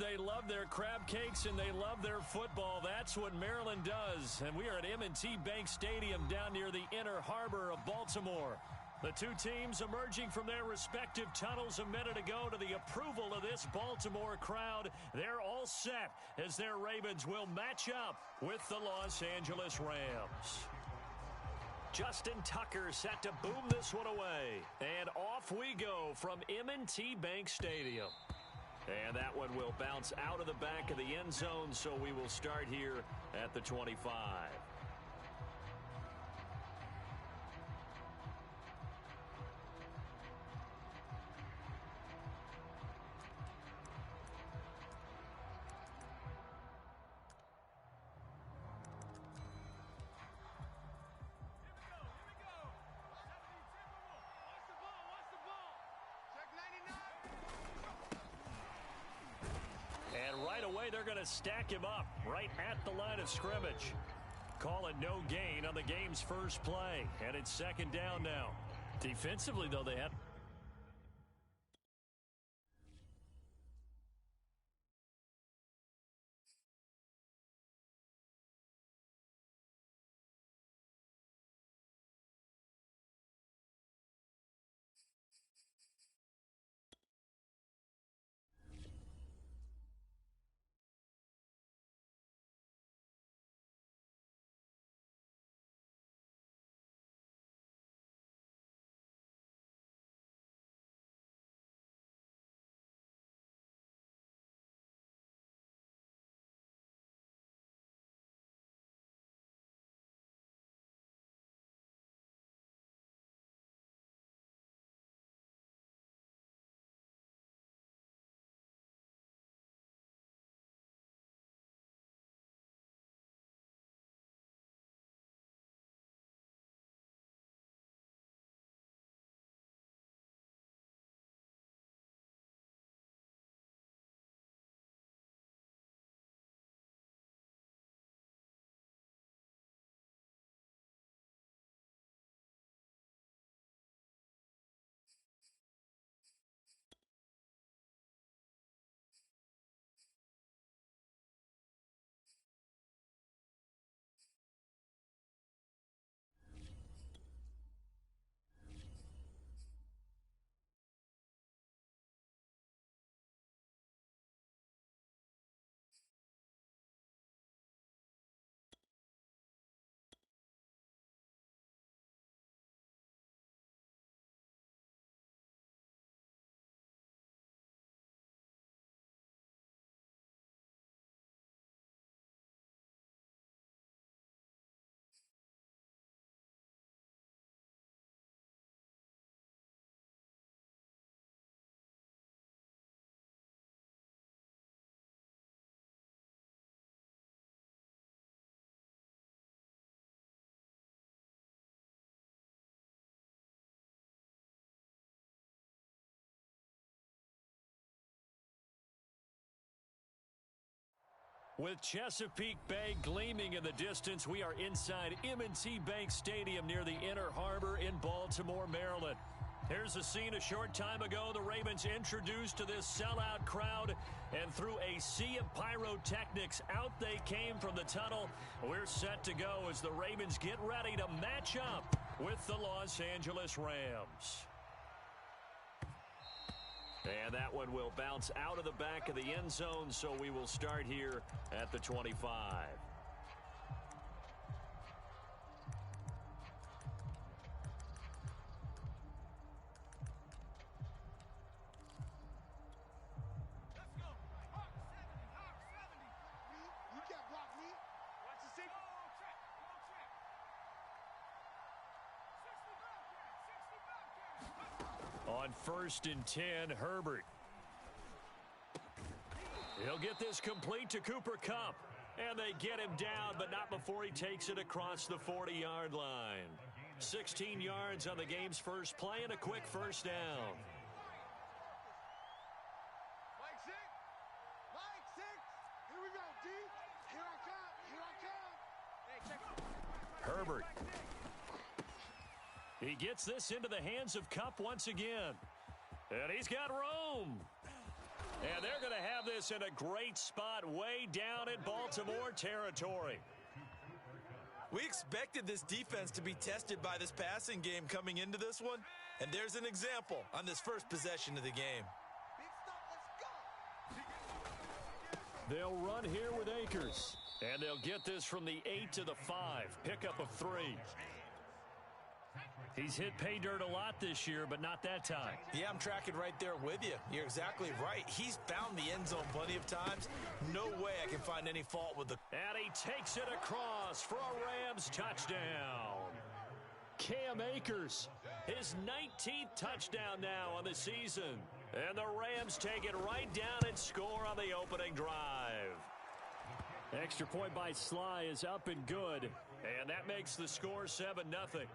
They love their crab cakes and they love their football. That's what Maryland does. And we are at M&T Bank Stadium down near the Inner Harbor of Baltimore. The two teams emerging from their respective tunnels a minute ago to the approval of this Baltimore crowd. They're all set as their Ravens will match up with the Los Angeles Rams. Justin Tucker set to boom this one away. And off we go from M&T Bank Stadium. And that one will bounce out of the back of the end zone, so we will start here at the 25. And right away, they're going to stack him up right at the line of scrimmage. Call it no gain on the game's first play. And it's second down now. Defensively, though, they had... With Chesapeake Bay gleaming in the distance, we are inside M&T Bank Stadium near the Inner Harbor in Baltimore, Maryland. Here's the scene a short time ago. The Ravens introduced to this sellout crowd, and through a sea of pyrotechnics, out they came from the tunnel. We're set to go as the Ravens get ready to match up with the Los Angeles Rams. And that one will bounce out of the back of the end zone, so we will start here at the 25. On 1st and 10, Herbert. He'll get this complete to Cooper Kupp. And they get him down, but not before he takes it across the 40-yard line. 16 yards on the game's first play and a quick first down. Mike 6. Here we go, D. Here I come. Hey, check. Herbert. He gets this into the hands of Kupp once again. And he's got room. And they're going to have this in a great spot way down in Baltimore territory. We expected this defense to be tested by this passing game coming into this one, and there's an example on this first possession of the game. They'll run here with Akers, and they'll get this from the 8 to the 5, pickup of 3. He's hit pay dirt a lot this year, but not that time. Yeah, I'm tracking right there with you. You're exactly right. He's found the end zone plenty of times. No way I can find any fault with the... And he takes it across for a Rams touchdown. Cam Akers, his 19th touchdown now on the season. And the Rams take it right down and score on the opening drive. Extra point by Sly is up and good. And that makes the score 7-0.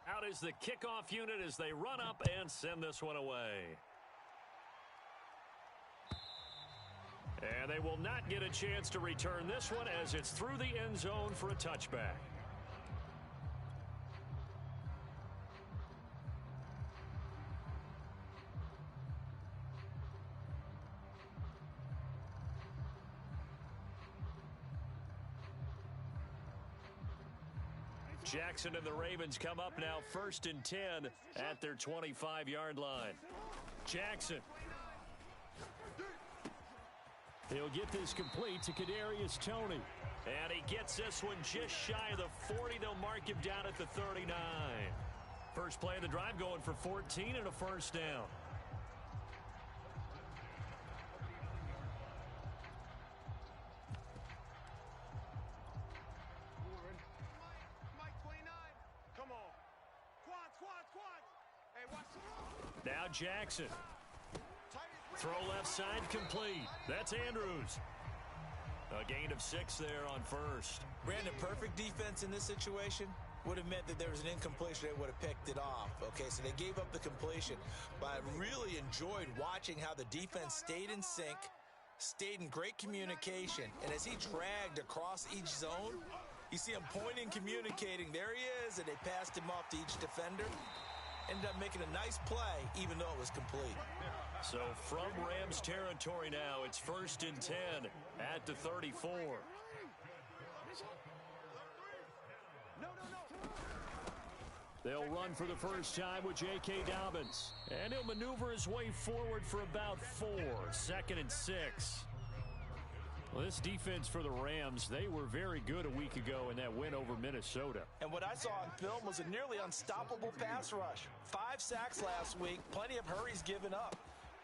Out is the kickoff unit as they run up and send this one away. And they will not get a chance to return this one as it's through the end zone for a touchback. Jackson and the Ravens come up now 1st and 10 at their 25-yard line. Jackson. He'll get this complete to Kadarius Toney. And he gets this one just shy of the 40. They'll mark him down at the 39. First play of the drive going for 14 and a first down. Now Jackson. Throw left side complete. That's Andrews. A gain of 6 there on first. Brandon, perfect defense in this situation would have meant that there was an incompletion. They would have picked it off. Okay, so they gave up the completion. But I really enjoyed watching how the defense stayed in sync, stayed in great communication. And as he dragged across each zone, you see him pointing, communicating. There he is, and they passed him off to each defender. Ended up making a nice play, even though it was complete. So from Rams territory now, it's 1st and 10 at the 34. They'll run for the first time with J.K. Dobbins. And he'll maneuver his way forward for about 4. 2nd and 6. Well, this defense for the Rams, they were very good a week ago in that win over Minnesota. And what I saw on film was a nearly unstoppable pass rush. 5 sacks last week, plenty of hurries given up.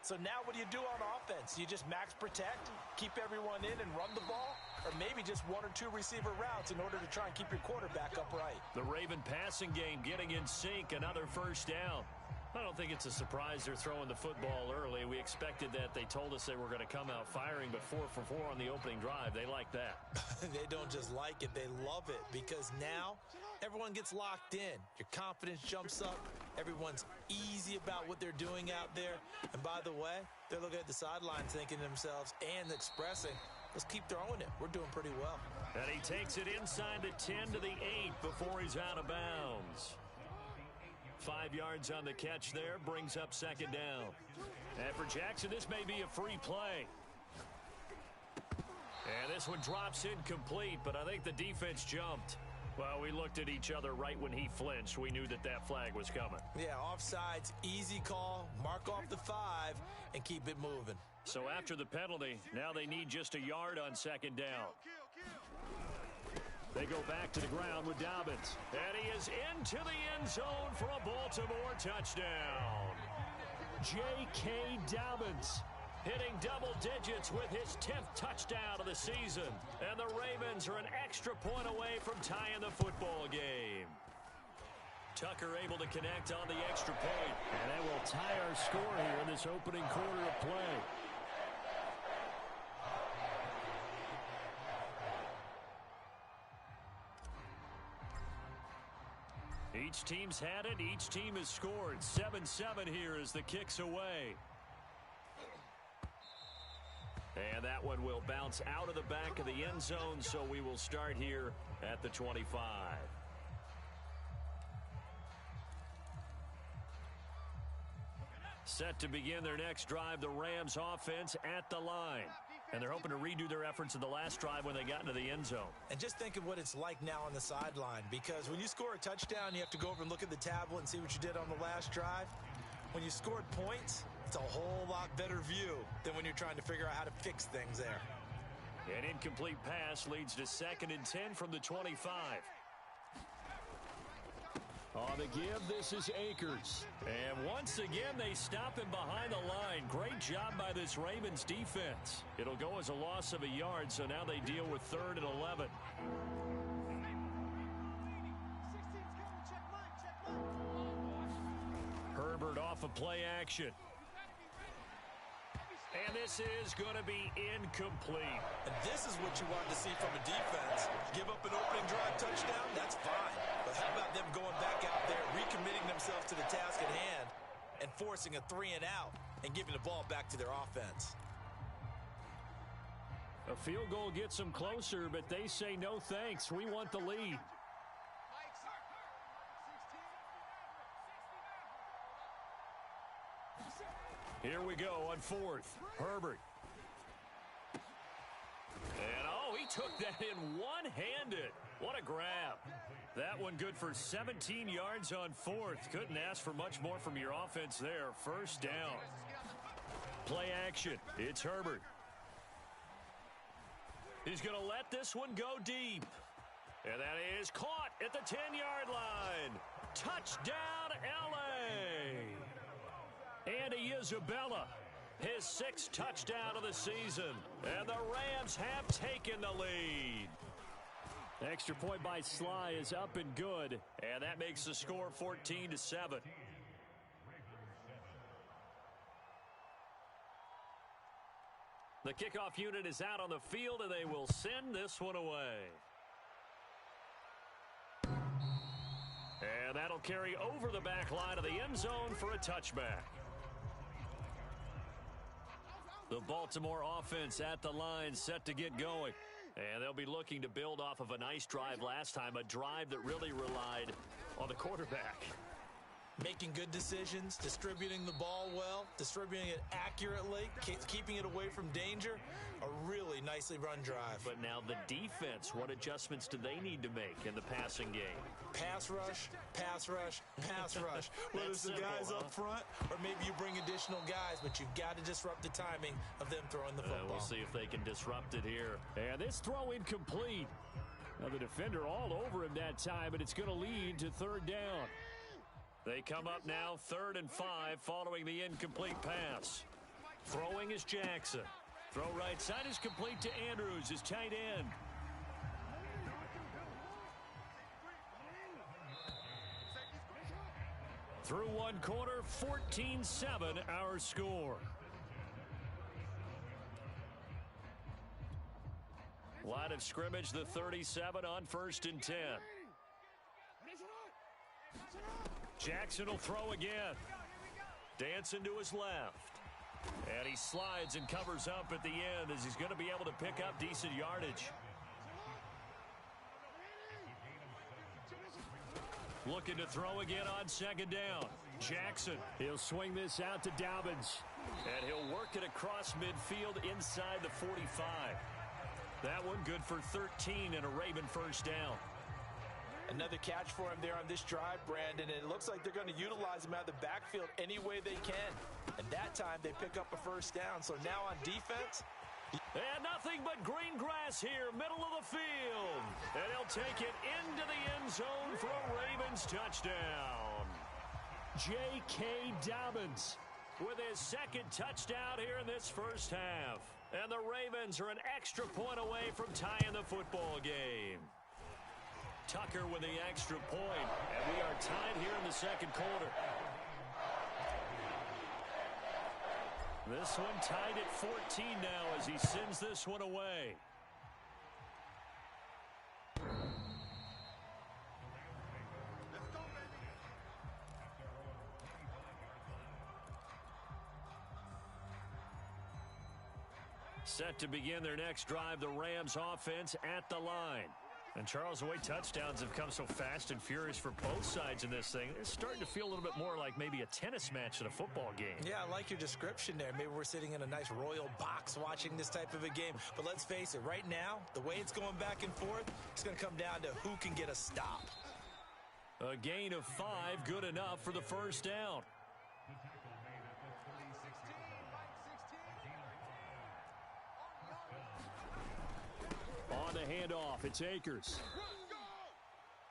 So now what do you do on offense? You just max protect, keep everyone in and run the ball? Or maybe just 1 or 2 receiver routes in order to try and keep your quarterback upright? The Raven passing game getting in sync, another first down. I don't think it's a surprise they're throwing the football early. We expected that. They told us they were going to come out firing, but 4 for 4 on the opening drive. They like that. They don't just like it, they love it, because now everyone gets locked in. Your confidence jumps up. Everyone's easy about what they're doing out there. And by the way, they're looking at the sidelines thinking to themselves and expressing, let's keep throwing it. We're doing pretty well. And he takes it inside the 10 to the 8 before he's out of bounds. 5 yards on the catch there, brings up 2nd down. And for Jackson, this may be a free play. And this one drops incomplete, but I think the defense jumped. Well, we looked at each other right when he flinched. We knew that that flag was coming. Yeah, offsides, easy call, mark off the 5, and keep it moving. So after the penalty, now they need just a yard on 2nd down. They go back to the ground with Dobbins. And he is into the end zone for a Baltimore touchdown. J.K. Dobbins hitting double digits with his 10th touchdown of the season. And the Ravens are an extra point away from tying the football game. Tucker able to connect on the extra point. And that will tie our score here in this opening quarter of play. Each team's had it. Each team has scored. 7-7 here as the kick's away. And that one will bounce out of the back of the end zone, so we will start here at the 25. Set to begin their next drive, the Rams offense at the line. And they're hoping to redo their efforts in the last drive when they got into the end zone. And just think of what it's like now on the sideline, because when you score a touchdown, you have to go over and look at the tablet and see what you did on the last drive. When you scored points, it's a whole lot better view than when you're trying to figure out how to fix things there. An incomplete pass leads to 2nd and 10 from the 25. On the give, this is Akers. And once again, they stop him behind the line. Great job by this Ravens defense. It'll go as a loss of a yard, so now they deal with 3rd and 11. Herbert off of play action. And this is going to be incomplete. And this is what you want to see from a defense. Give up an opening drive touchdown, that's fine. But how about them going back out there, recommitting themselves to the task at hand, and forcing a 3 and out, and giving the ball back to their offense? A field goal gets them closer, but they say no thanks. We want the lead. Here we go on 4th. Herbert. And, he took that in one-handed. What a grab. That one good for 17 yards on 4th. Couldn't ask for much more from your offense there. 1st down. Play action. It's Herbert. He's going to let this one go deep. And that is caught at the 10-yard line. Touchdown, L.A. Andy Isabella, his 6th touchdown of the season. And the Rams have taken the lead. Extra point by Sly is up and good. And that makes the score 14-7. The kickoff unit is out on the field, and they will send this one away. And that'll carry over the back line of the end zone for a touchback. The Baltimore offense at the line, set to get going. And they'll be looking to build off of a nice drive last time, a drive that really relied on the quarterback. Making good decisions, distributing the ball well, distributing it accurately, keeping it away from danger. A really nicely run drive. But now the defense, what adjustments do they need to make in the passing game? Pass rush, pass rush, pass rush. Whether it's the guys up front or maybe you bring additional guys, but you've got to disrupt the timing of them throwing the football. We'll see if they can disrupt it here. And this throw incomplete. Now the defender all over him that time, but it's going to lead to 3rd down. They come up now 3rd and 5 following the incomplete pass. Throwing is Jackson. Throw right side is complete to Andrews, his tight end. Through one quarter, 14-7 our score. Line of scrimmage, the 37 on 1st and 10. Jackson will throw again. Dancing to his left. And he slides and covers up at the end as he's going to be able to pick up decent yardage. Looking to throw again on 2nd down. Jackson, he'll swing this out to Dobbins. And he'll work it across midfield inside the 45. That one good for 13 and a Raven 1st down. Another catch for him there on this drive, Brandon, and it looks like they're going to utilize him out of the backfield any way they can. And that time they pick up a 1st down. So now on defense. And nothing but green grass here, middle of the field. And he'll take it into the end zone for a Ravens touchdown. J.K. Dobbins with his 2nd touchdown here in this 1st half. And the Ravens are an extra point away from tying the football game. Tucker with the extra point, and we are tied here in the 2nd quarter. This one tied at 14 now as he sends this one away. Set to begin their next drive, the Rams offense at the line. And Charles, the way touchdowns have come so fast and furious for both sides in this thing, it's starting to feel a little bit more like maybe a tennis match at a football game. Yeah, I like your description there. Maybe we're sitting in a nice royal box watching this type of a game. But let's face it, right now, the way it's going back and forth, it's going to come down to who can get a stop. A gain of 5, good enough for the first down. On the handoff, it's Akers.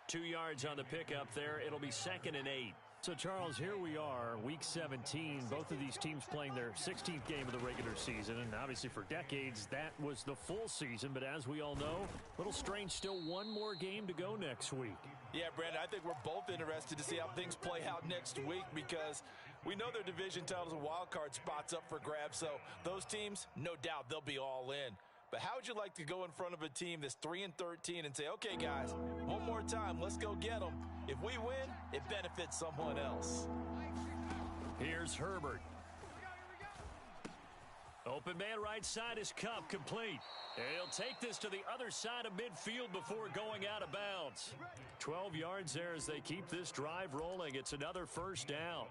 2 yards on the pickup there. It'll be 2nd and 8. So, Charles, here we are, Week 17. Both of these teams playing their 16th game of the regular season. And obviously for decades, that was the full season. But as we all know, a little strange, still one more game to go next week. Yeah, Brandon, I think we're both interested to see how things play out next week because we know their division titles and wild card spots up for grabs. So those teams, no doubt, they'll be all in. But how would you like to go in front of a team that's 3-13 and say, okay, guys, one more time, let's go get them. If we win, it benefits someone else. Here's Herbert. Open man right side is Kupp, complete. And he'll take this to the other side of midfield before going out of bounds. 12 yards there as they keep this drive rolling. It's another first down.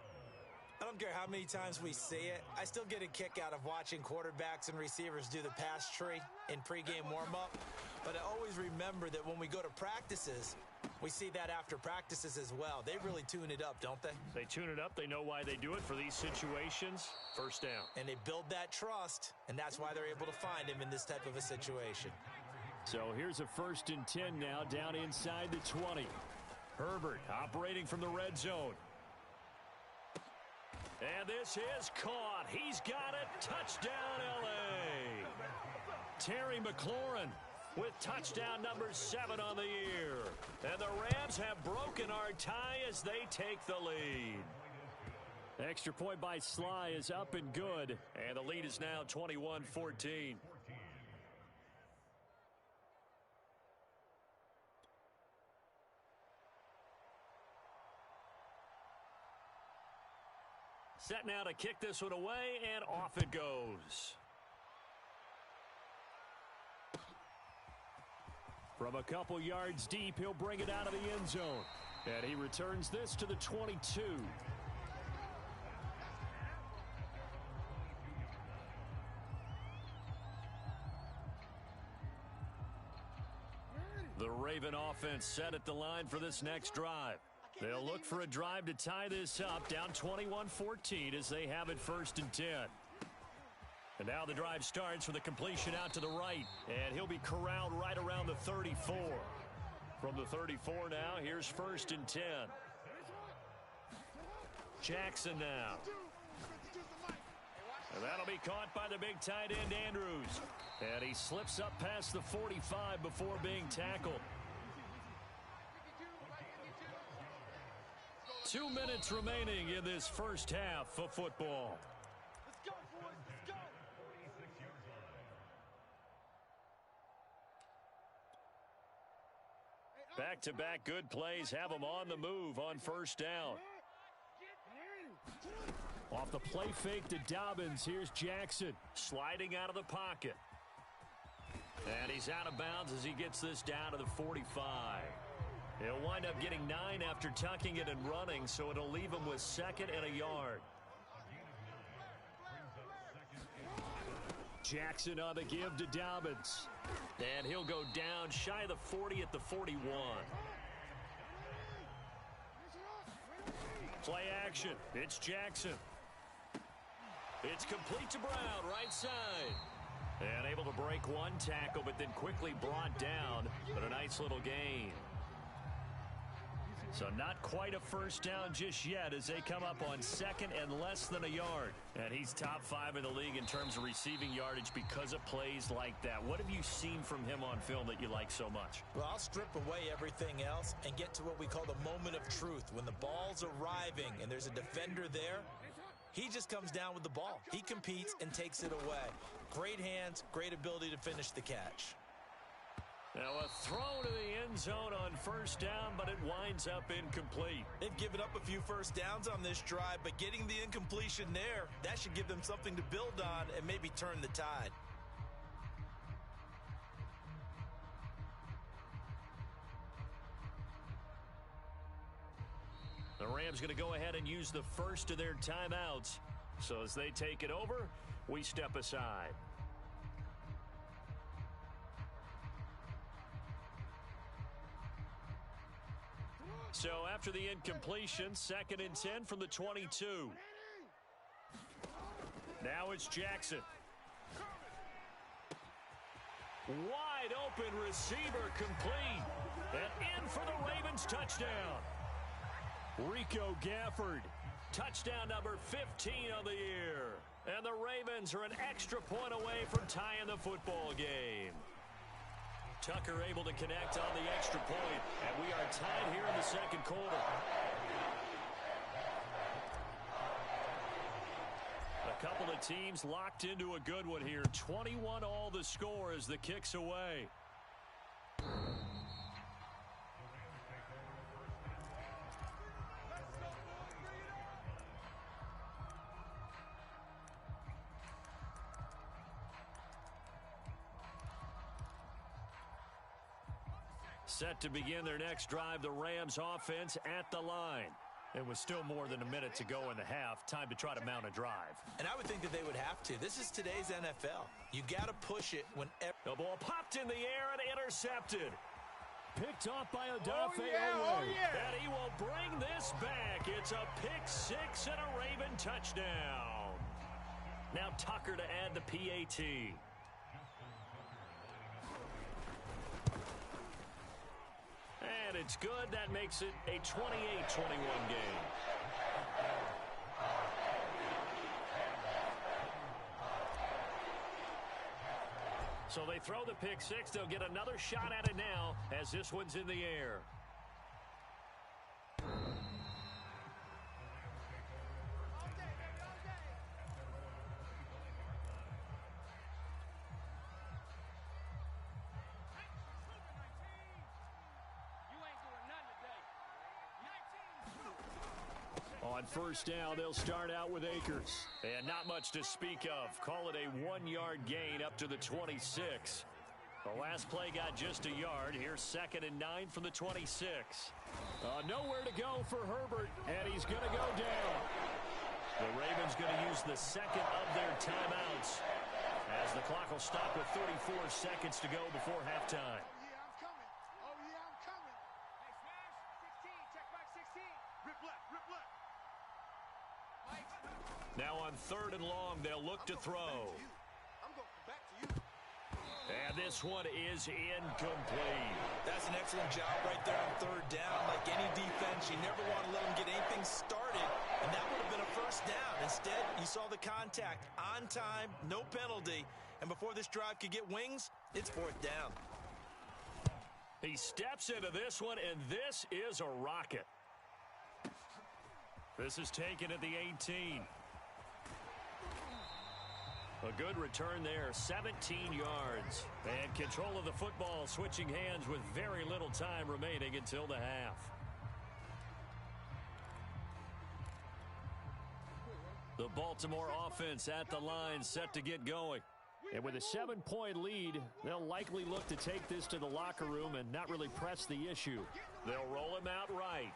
I don't care how many times we see it. I still get a kick out of watching quarterbacks and receivers do the pass tree in pregame warm-up. But I always remember that when we go to practices, we see that after practices as well. They really tune it up, don't they? They tune it up. They know why they do it for these situations. First down. And they build that trust, and that's why they're able to find him in this type of a situation. So here's a 1st and 10 now down inside the 20. Herbert operating from the red zone. And this is caught. He's got it. Touchdown, L.A. Terry McLaurin with touchdown number 7 on the year. And the Rams have broken our tie as they take the lead. Extra point by Sly is up and good. And the lead is now 21-14. Set now to kick this one away, and off it goes. From a couple yards deep, he'll bring it out of the end zone. And he returns this to the 22. The Raven offense set at the line for this next drive. They'll look for a drive to tie this up, down 21-14 as they have it 1st and 10. And now the drive starts with a completion out to the right, and he'll be corralled right around the 34. From the 34 now, here's 1st and 10. Jackson now. And that'll be caught by the big tight end, Andrews. And he slips up past the 45 before being tackled. 2 minutes remaining in this first half of football. Let's go, boys. Let's go. Back-to-back good plays have them on the move on first down. Off the play fake to Dobbins, here's Jackson sliding out of the pocket. And he's out of bounds as he gets this down to the 45. He'll wind up getting 9 after tucking it and running, so it'll leave him with 2nd and a yard. Jackson on the give to Dobbins. And he'll go down shy of the 40 at the 41. Play action. It's Jackson. It's complete to Brown, right side. And able to break one tackle, but then quickly brought down. But a nice little gain. So not quite a first down just yet as they come up on 2nd and less than a yard. And he's top 5 in the league in terms of receiving yardage because of plays like that. What have you seen from him on film that you like so much? Well, I'll strip away everything else and get to what we call the moment of truth. When the ball's arriving and there's a defender there, he just comes down with the ball. He competes and takes it away. Great hands, great ability to finish the catch. Now a throw to the end zone on first down, but it winds up incomplete. They've given up a few first downs on this drive, but getting the incompletion there, that should give them something to build on and maybe turn the tide. Rams going to go ahead and use the first of their timeouts. So as they take it over, we step aside. So after the incompletion, 2nd and 10 from the 22. Now it's Jackson. Wide open receiver complete. And in for the Ravens touchdown. Rico Gafford. Touchdown number 15 on the year. And the Ravens are an extra point away from tying the football game. Tucker able to connect on the extra point. And we are tied here in the second quarter. A couple of teams locked into a good one here. 21 all the score as the kick's away. Set to begin their next drive, the Rams offense at the line. It was still more than a minute to go in the half. Time to try to mount a drive. And I would think that they would have to. This is today's NFL. You got to push it whenever. The ball popped in the air and intercepted. Picked off by Odafe Oh, yeah. And he will bring this back. It's a pick six and a Raven touchdown. Now Tucker to add the PAT. And it's good. That makes it a 28-21 game. So they throw the pick six. They'll get another shot at it now as this one's in the air. On first down, they'll start out with Akers. And not much to speak of. Call it a 1-yard gain up to the 26. The last play got just a yard. Here's 2nd and 9 from the 26. Nowhere to go for Herbert, and he's going to go down. The Ravens going to use the second of their timeouts as the clock will stop with 34 seconds to go before halftime. Now on 3rd and long, they'll look to throw. And this one is incomplete. That's an excellent job right there on 3rd down. Like any defense, you never want to let them get anything started, and that would have been a first down. Instead, you saw the contact on time, no penalty, and before this drive could get wings, it's 4th down. He steps into this one, and this is a rocket. This is taken at the 18. A good return there, 17 yards. And control of the football switching hands with very little time remaining until the half. The Baltimore offense at the line set to get going. And with a 7-point lead, they'll likely look to take this to the locker room and not really press the issue. They'll roll him out right.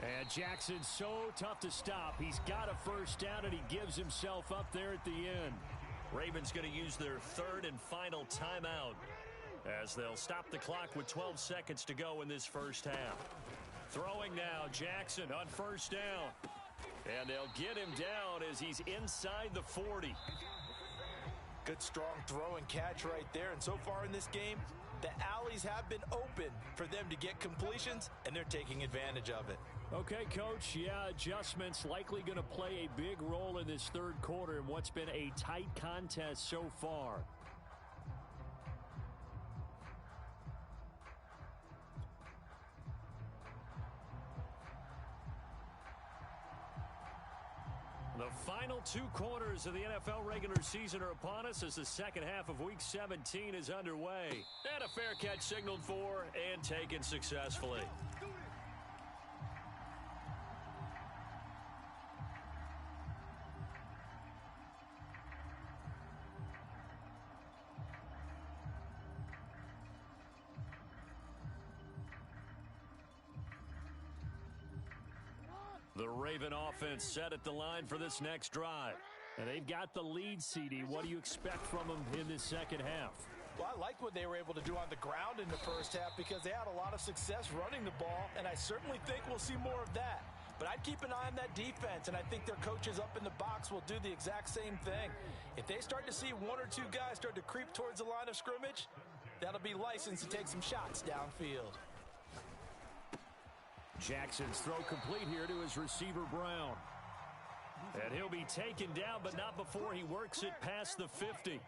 And Jackson's so tough to stop. He's got a first down, and he gives himself up there at the end. Ravens going to use their 3rd and final timeout as they'll stop the clock with 12 seconds to go in this first half. Throwing now, Jackson on first down. And they'll get him down as he's inside the 40. Good, strong throw and catch right there. And so far in this game, the alleys have been open for them to get completions, and they're taking advantage of it. Okay, Coach, yeah, adjustments likely going to play a big role in this 3rd quarter in what's been a tight contest so far. The final 2 quarters of the NFL regular season are upon us as the second half of Week 17 is underway. And a fair catch signaled for and taken successfully. The Raven offense set at the line for this next drive. And they've got the lead, CD. What do you expect from them in this second half? Well, I like what they were able to do on the ground in the first half because they had a lot of success running the ball, and I certainly think we'll see more of that. But I'd keep an eye on that defense, and I think their coaches up in the box will do the exact same thing. If they start to see one or two guys start to creep towards the line of scrimmage, that'll be licensed to take some shots downfield. Jackson's throw complete here to his receiver, Brown. And he'll be taken down, but not before he works it past the 50.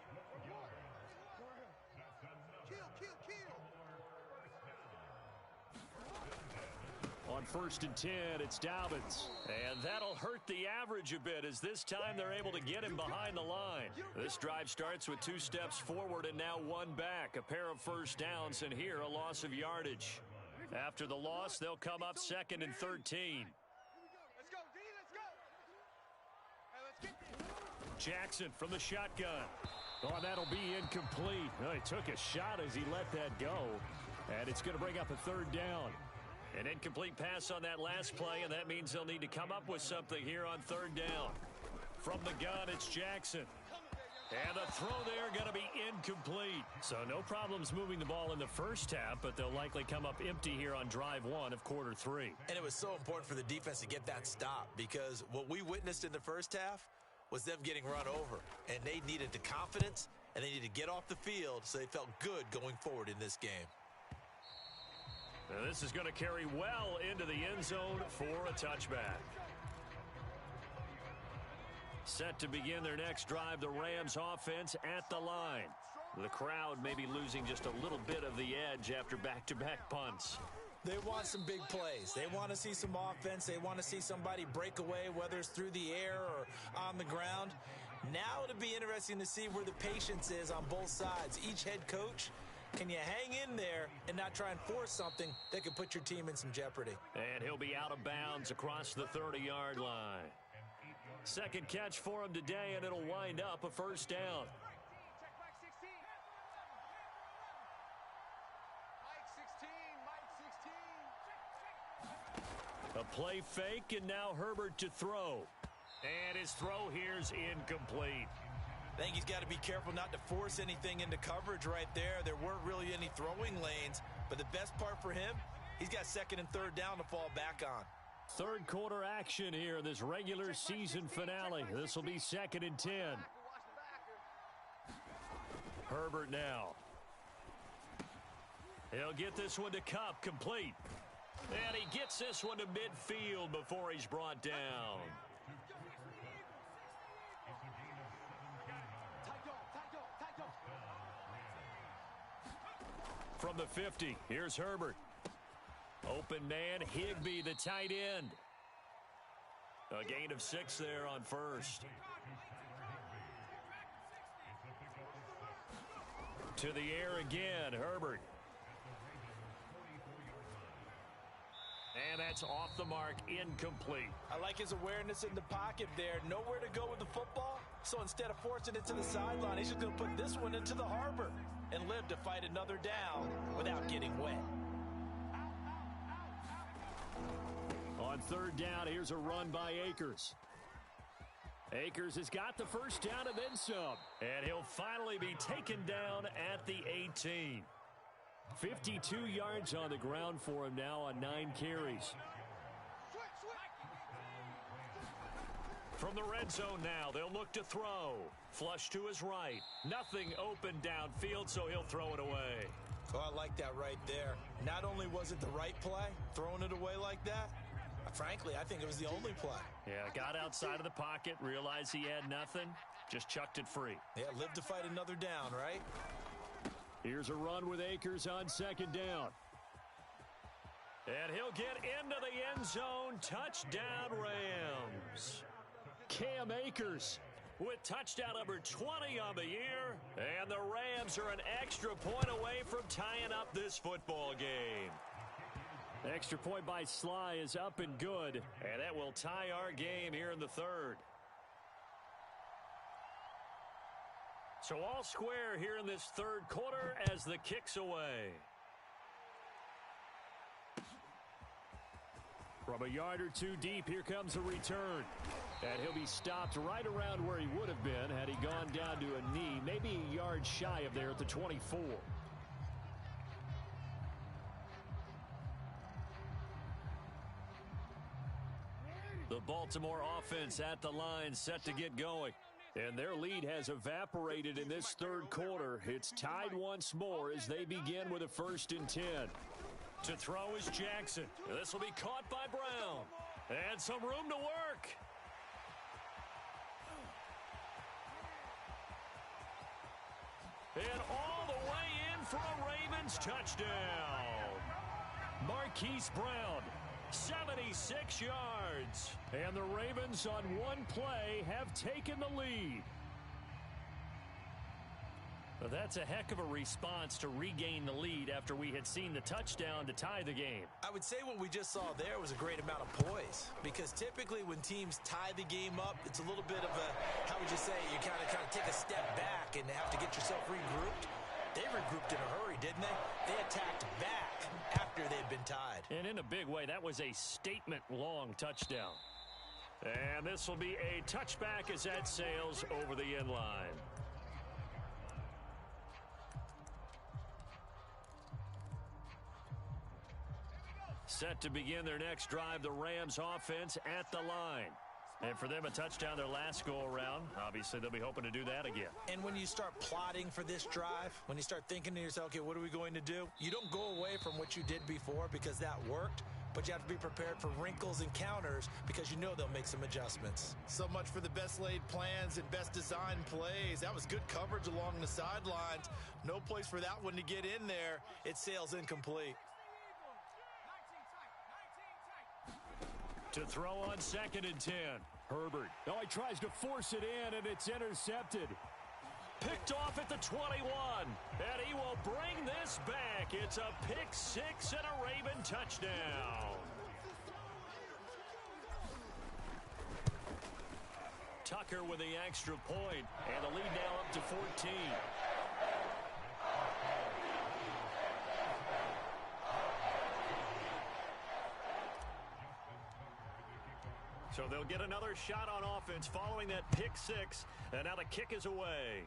On 1st and 10, it's Dobbins. And that'll hurt the average a bit as this time they're able to get him behind the line. This drive starts with 2 steps forward and now 1 back. A pair of first downs and here a loss of yardage. After the loss, they'll come up 2nd and 13. Let's go, D, let's go. Hey, let's get this. Jackson from the shotgun. Oh, that'll be incomplete. Oh, he took a shot as he let that go. And it's going to bring up a 3rd down. An incomplete pass on that last play, and that means they'll need to come up with something here on 3rd down. From the gun, it's Jackson. And the throw there going to be incomplete. So no problems moving the ball in the first half, but they'll likely come up empty here on drive 1 of quarter 3. And it was so important for the defense to get that stop because what we witnessed in the first half was them getting run over. And they needed the confidence, and they needed to get off the field so they felt good going forward in this game. Now this is going to carry well into the end zone for a touchback. Set to begin their next drive, the Rams offense at the line. The crowd may be losing just a little bit of the edge after back-to-back punts. They want some big plays. They want to see some offense. They want to see somebody break away, whether it's through the air or on the ground. Now it'll be interesting to see where the patience is on both sides. Each head coach, can you hang in there and not try and force something that could put your team in some jeopardy? And he'll be out of bounds across the 30-yard line. Second catch for him today, and it'll wind up a 1st down. Check Mike 16. Mike 16, Mike 16. A play fake, and now Herbert to throw. And his throw here's incomplete. I think he's got to be careful not to force anything into coverage right there. There weren't really any throwing lanes, but the best part for him, he's got 2nd and 3rd down to fall back on. 3rd quarter action here in this regular season finale. This will be 2nd and 10. Herbert now. He'll get this one to Kupp, complete. And he gets this one to midfield before he's brought down. From the 50, here's Herbert. Open man, Higbee, the tight end. A gain of 6 there on 1st. To the air again, Herbert. And that's off the mark, incomplete. I like his awareness in the pocket there. Nowhere to go with the football. So instead of forcing it to the sideline, he's just going to put this one into the harbor and live to fight another down without getting wet. On 3rd down, here's a run by Akers. Akers has got the 1st down and then some. And he'll finally be taken down at the 18. 52 yards on the ground for him now on 9 carries. From the red zone now, they'll look to throw. Flush to his right. Nothing open downfield, so he'll throw it away. Oh, I like that right there. Not only was it the right play, throwing it away like that, frankly, I think it was the only play. Yeah, got outside of the pocket, realized he had nothing, just chucked it free. Yeah, live to fight another down, right? Here's a run with Akers on 2nd down. And he'll get into the end zone. Touchdown, Rams. Cam Akers with touchdown number 20 on the year. And the Rams are an extra point away from tying up this football game. Extra point by Sly is up and good. And that will tie our game here in the 3rd. So all square here in this 3rd quarter as the kick's away. From a yard or two deep, here comes a return. And he'll be stopped right around where he would have been had he gone down to a knee, maybe a yard shy of there at the 24. The Baltimore offense at the line, set to get going. And their lead has evaporated in this third quarter. It's tied once more as they begin with a 1st and 10. To throw is Jackson. This will be caught by Brown. And some room to work. And all the way in for a Ravens touchdown. Marquise Brown, 76 yards. And the Ravens on one play have taken the lead. Well, that's a heck of a response to regain the lead after we had seen the touchdown to tie the game. I would say what we just saw there was a great amount of poise, because typically when teams tie the game up, it's a little bit of a, how would you say, you kind of take a step back and have to get yourself regrouped. They regrouped in a hurry, didn't they? They attacked back after they'd been tied. And in a big way, that was a statement-long touchdown. And this will be a touchback as that sails over the end line. Set to begin their next drive, the Rams offense at the line. And for them, a touchdown their last go-around. Obviously, they'll be hoping to do that again. And when you start plotting for this drive, when you start thinking to yourself, okay, what are we going to do? You don't go away from what you did before because that worked, but you have to be prepared for wrinkles and counters because you know they'll make some adjustments. So much for the best laid plans and best designed plays. That was good coverage along the sidelines. No place for that one to get in there. It sails incomplete. To throw on 2nd and 10. Herbert. Oh, he tries to force it in, and it's intercepted. Picked off at the 21. And he will bring this back. It's a pick six and a Raven touchdown. Tucker with the extra point, and the lead now up to 14. So they'll get another shot on offense following that pick six, and now the kick is away.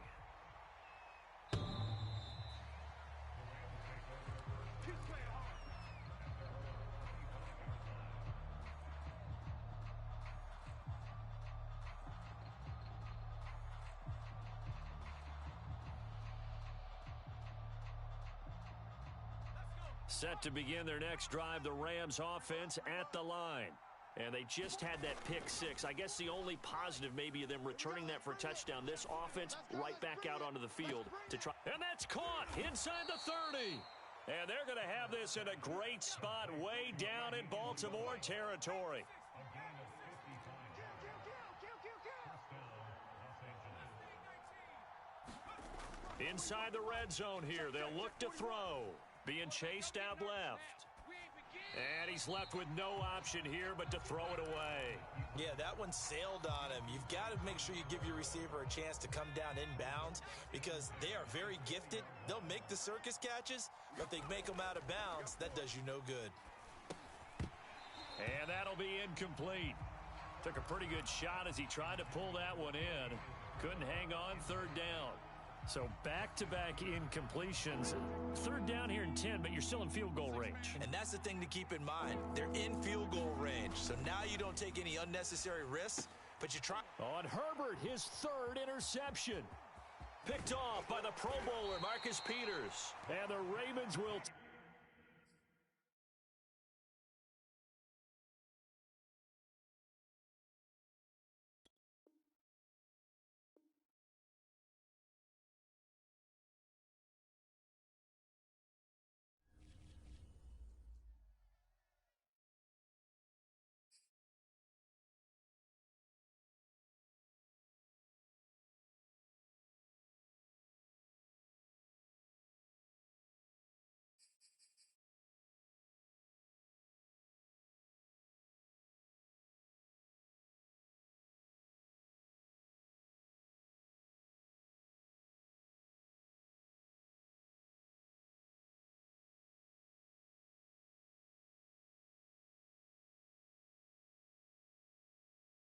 Set to begin their next drive, the Rams offense at the line. And they just had that pick six. I guess the only positive maybe of them returning that for a touchdown. This offense right back out onto the field to try. And that's caught inside the 30. And they're going to have this in a great spot way down in Baltimore territory. Inside the red zone here. They'll look to throw. Being chased out left. And he's left with no option here but to throw it away. Yeah, that one sailed on him. You've got to make sure you give your receiver a chance to come down inbounds because they are very gifted. They'll make the circus catches, but if they make them out of bounds, that does you no good. And that'll be incomplete. Took a pretty good shot as he tried to pull that one in. Couldn't hang on, 3rd down. So back-to-back incompletions. 3rd down here in 10, but you're still in field goal range. And that's the thing to keep in mind. They're in field goal range. So now you don't take any unnecessary risks, but you try. On Herbert, his 3rd interception. Picked off by the Pro Bowler, Marcus Peters. And the Ravens will